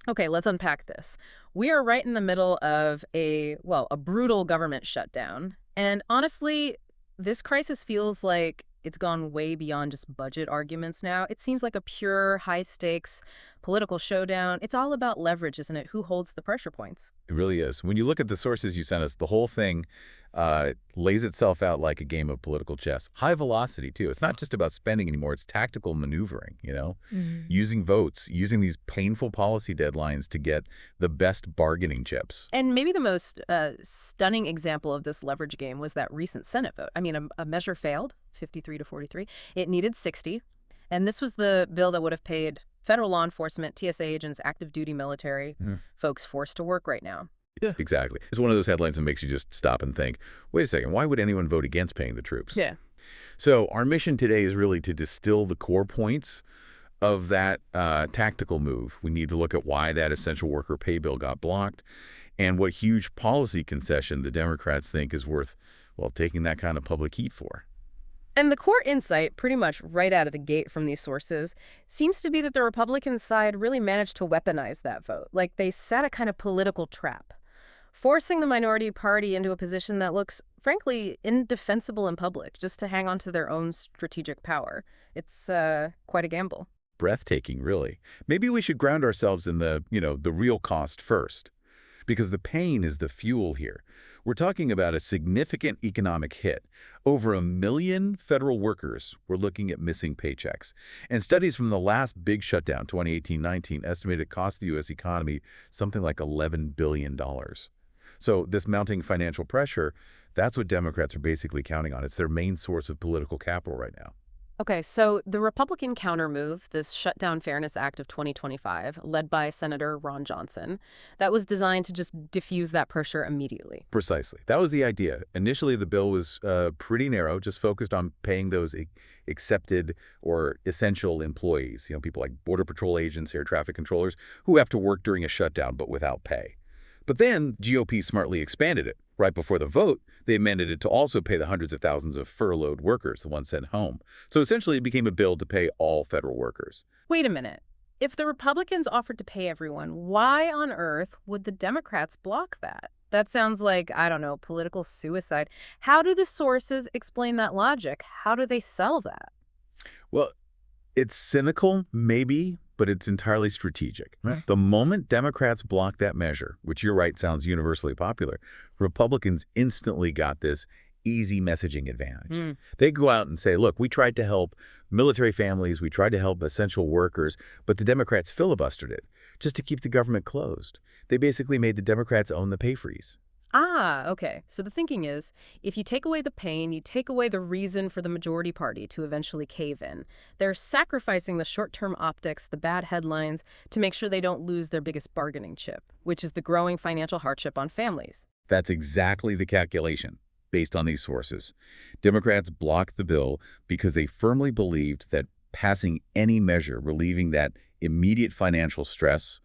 Okay, let's unpack this. We are right in the middle of a brutal government shutdown. And honestly, this crisis feels like it's gone way beyond just budget arguments now. It seems like a pure, high stakes political showdown. It's all about leverage, isn't it? Who holds the pressure points? It really is. When you look at the sources you sent us, the whole thing lays itself out like a game of political chess. High velocity, too. It's not just about spending anymore. It's tactical maneuvering, using votes, using these painful policy deadlines to get the best bargaining chips. And maybe the most stunning example of this leverage game was that recent Senate vote. I mean, a measure failed, 53 to 43. It needed 60. And this was the bill that would have paid federal law enforcement, TSA agents, active duty military, folks forced to work right now. Yeah. Exactly. It's one of those headlines that makes you just stop and think, wait a second, why would anyone vote against paying the troops? Yeah. So our mission today is really to distill the core points of that tactical move. We need to look at why that essential worker pay bill got blocked and what huge policy concession the Democrats think is worth, well, taking that kind of public heat for. And the core insight, pretty much right out of the gate from these sources, seems to be that the Republican side really managed to weaponize that vote. Like they set a kind of political trap, forcing the minority party into a position that looks, frankly, indefensible in public, just to hang on to their own strategic power. It's quite a gamble. Breathtaking, really. Maybe we should ground ourselves in the real cost first, because the pain is the fuel here. We're talking about a significant economic hit. Over 1 million federal workers were looking at missing paychecks. And studies from the last big shutdown, 2018-19, estimated it cost the U.S. economy something like $11 billion. So this mounting financial pressure, that's what Democrats are basically counting on. It's their main source of political capital right now. Okay, so the Republican countermove, this Shutdown Fairness Act of 2025, led by Senator Ron Johnson, that was designed to just diffuse that pressure immediately. Precisely. That was the idea. Initially, the bill was pretty narrow, just focused on paying those accepted or essential employees, people like Border Patrol agents, air traffic controllers, who have to work during a shutdown but without pay. But then GOP smartly expanded it. Right before the vote, they amended it to also pay the hundreds of thousands of furloughed workers, the ones sent home. So essentially, it became a bill to pay all federal workers. Wait a minute. If the Republicans offered to pay everyone, why on earth would the Democrats block that? That sounds like, I don't know, political suicide. How do the sources explain that logic? How do they sell that? Well, it's cynical, maybe, but it's entirely strategic. Right. The moment Democrats blocked that measure, which you're right sounds universally popular, Republicans instantly got this easy messaging advantage. They go out and say, look, we tried to help military families, we tried to help essential workers, but the Democrats filibustered it just to keep the government closed. They basically made the Democrats own the pay freeze. Ah, okay. So the thinking is, if you take away the pain, you take away the reason for the majority party to eventually cave in. They're sacrificing the short-term optics, the bad headlines, to make sure they don't lose their biggest bargaining chip, which is the growing financial hardship on families. That's exactly the calculation, based on these sources. Democrats blocked the bill because they firmly believed that passing any measure relieving that immediate financial stress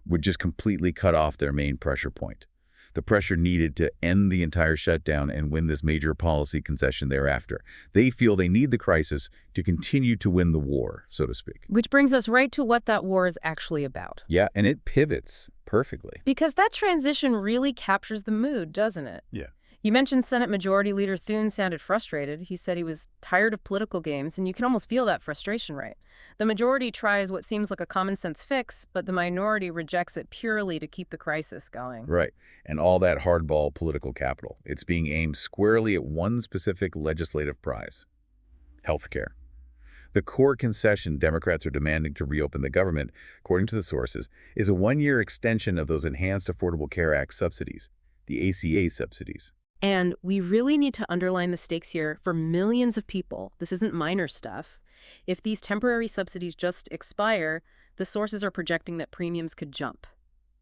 would just completely cut off their main pressure point. The pressure needed to end the entire shutdown and win this major policy concession thereafter. They feel they need the crisis to continue to win the war, so to speak. Which brings us right to what that war is actually about. Yeah, and it pivots perfectly. Because that transition really captures the mood, doesn't it? Yeah. You mentioned Senate Majority Leader Thune sounded frustrated. He said he was tired of political games, and you can almost feel that frustration, right? The majority tries what seems like a common-sense fix, but the minority rejects it purely to keep the crisis going. Right. And all that hardball political capital, it's being aimed squarely at one specific legislative prize: healthcare. The core concession Democrats are demanding to reopen the government, according to the sources, is a one-year extension of those Enhanced Affordable Care Act subsidies, the ACA subsidies. And we really need to underline the stakes here for millions of people. This isn't minor stuff. If these temporary subsidies just expire, the sources are projecting that premiums could jump.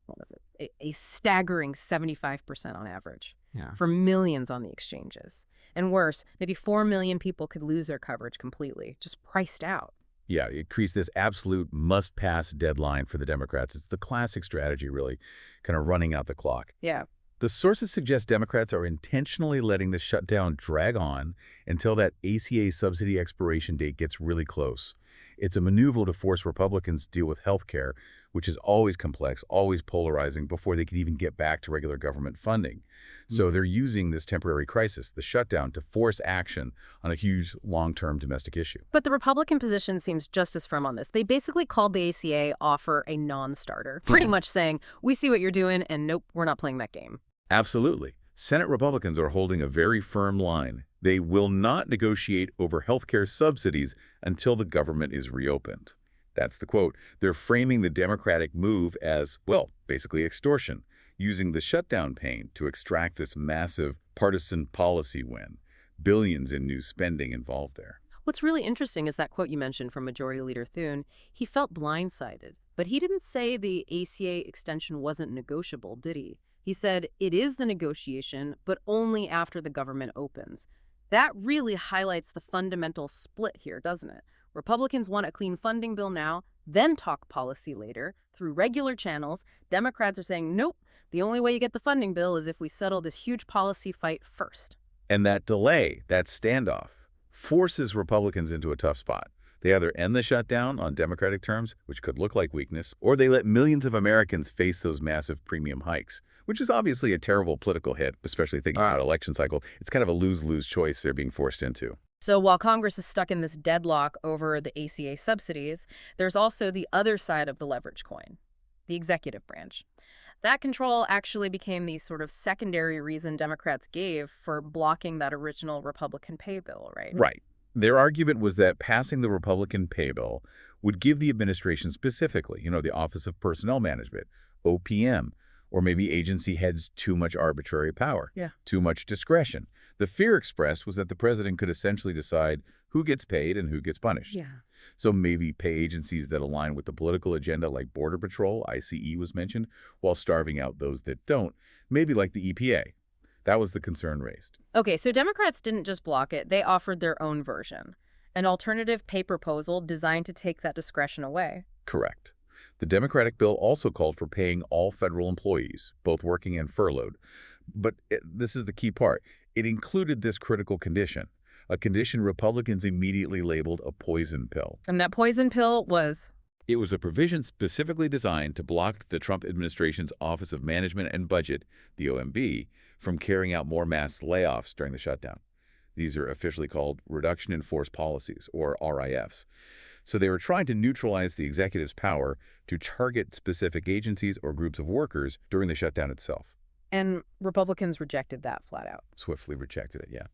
What was it? A staggering 75% on average. Yeah. For millions on the exchanges. And worse, maybe 4 million people could lose their coverage completely, just priced out. Yeah, it creates this absolute must-pass deadline for the Democrats. It's the classic strategy, really, kind of running out the clock. Yeah. The sources suggest Democrats are intentionally letting the shutdown drag on until that ACA subsidy expiration date gets really close. It's a maneuver to force Republicans to deal with health care, which is always complex, always polarizing, before they can even get back to regular government funding. So they're using this temporary crisis, the shutdown, to force action on a huge long-term domestic issue. But the Republican position seems just as firm on this. They basically called the ACA offer a non-starter, pretty much saying, we see what you're doing, and nope, we're not playing that game. Absolutely. Senate Republicans are holding a very firm line. They will not negotiate over healthcare subsidies until the government is reopened. That's the quote. They're framing the Democratic move as, well, basically extortion, using the shutdown pain to extract this massive partisan policy win. Billions in new spending involved there. What's really interesting is that quote you mentioned from Majority Leader Thune. He felt blindsided, but he didn't say the ACA extension wasn't negotiable, did he? He said it is the negotiation, but only after the government opens. That really highlights the fundamental split here, doesn't it? Republicans want a clean funding bill now, then talk policy later. Through regular channels, Democrats are saying, nope, the only way you get the funding bill is if we settle this huge policy fight first. And that delay, that standoff, forces Republicans into a tough spot. They either end the shutdown on Democratic terms, which could look like weakness, or they let millions of Americans face those massive premium hikes, which is obviously a terrible political hit, especially thinking about election cycle. It's kind of a lose-lose choice they're being forced into. So while Congress is stuck in this deadlock over the ACA subsidies, there's also the other side of the leverage coin, the executive branch. That control actually became the sort of secondary reason Democrats gave for blocking that original Republican pay bill, right? Right. Their argument was that passing the Republican pay bill would give the administration specifically, the Office of Personnel Management, OPM, or maybe agency heads too much arbitrary power, too much discretion. The fear expressed was that the president could essentially decide who gets paid and who gets punished. So maybe pay agencies that align with the political agenda like Border Patrol, ICE was mentioned, while starving out those that don't, maybe like the EPA. That was the concern raised. Okay, so Democrats didn't just block it, they offered their own version, an alternative pay proposal designed to take that discretion away. Correct. The Democratic bill also called for paying all federal employees, both working and furloughed. But this is the key part. It included this critical condition, a condition Republicans immediately labeled a poison pill. And that poison pill was? It was a provision specifically designed to block the Trump administration's Office of Management and Budget, the OMB, from carrying out more mass layoffs during the shutdown. These are officially called reduction in force policies, or RIFs. So they were trying to neutralize the executive's power to target specific agencies or groups of workers during the shutdown itself. And Republicans rejected that flat out. Swiftly rejected it, yeah.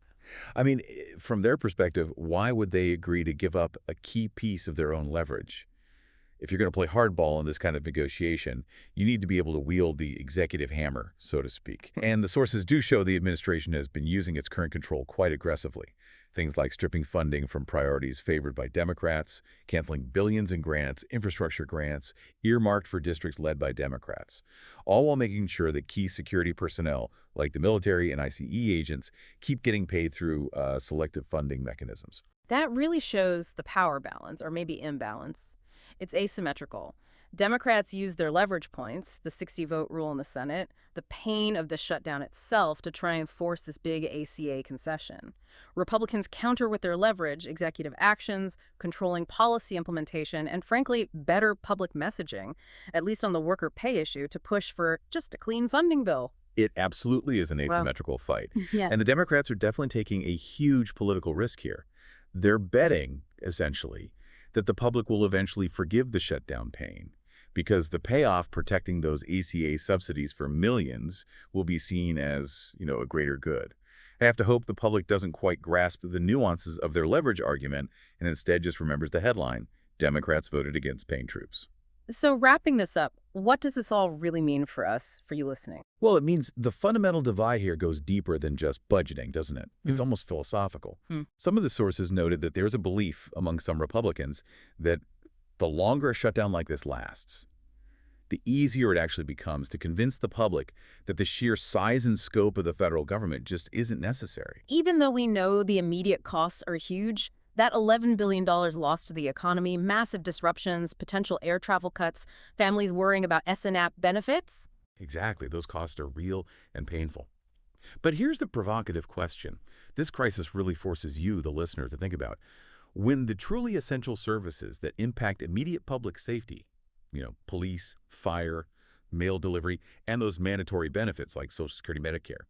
I mean, from their perspective, why would they agree to give up a key piece of their own leverage? If you're going to play hardball in this kind of negotiation, you need to be able to wield the executive hammer, so to speak. And the sources do show the administration has been using its current control quite aggressively. Things like stripping funding from priorities favored by Democrats, canceling billions in grants, infrastructure grants, earmarked for districts led by Democrats, all while making sure that key security personnel, like the military and ICE agents, keep getting paid through selective funding mechanisms. That really shows the power balance, or maybe imbalance. It's asymmetrical. Democrats use their leverage points, the 60-vote rule in the Senate, the pain of the shutdown itself to try and force this big ACA concession. Republicans counter with their leverage, executive actions, controlling policy implementation, and frankly, better public messaging, at least on the worker pay issue, to push for just a clean funding bill. It absolutely is an asymmetrical fight. Yeah. And the Democrats are definitely taking a huge political risk here. They're betting, essentially, that the public will eventually forgive the shutdown pain because the payoff protecting those ACA subsidies for millions will be seen as, a greater good. I have to hope the public doesn't quite grasp the nuances of their leverage argument and instead just remembers the headline, Democrats voted against paying troops. So wrapping this up, what does this all really mean for us, for you listening? Well, it means the fundamental divide here goes deeper than just budgeting, doesn't it? It's almost philosophical. Some of the sources noted that there's a belief among some Republicans that the longer a shutdown like this lasts, the easier it actually becomes to convince the public that the sheer size and scope of the federal government just isn't necessary. Even though we know the immediate costs are huge, that $11 billion lost to the economy, massive disruptions, potential air travel cuts, families worrying about SNAP benefits. Exactly. Those costs are real and painful. But here's the provocative question. This crisis really forces you, the listener, to think about, When the truly essential services that impact immediate public safety, police, fire, mail delivery, and those mandatory benefits like Social Security, Medicare,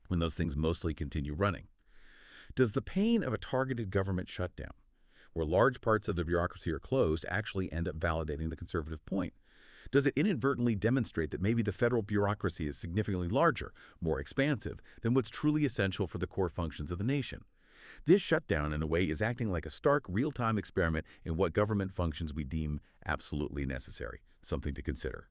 when those things mostly continue running, does the pain of a targeted government shutdown, where large parts of the bureaucracy are closed, actually end up validating the conservative point? Does it inadvertently demonstrate that maybe the federal bureaucracy is significantly larger, more expansive, than what's truly essential for the core functions of the nation? This shutdown, in a way, is acting like a stark, real-time experiment in what government functions we deem absolutely necessary, something to consider.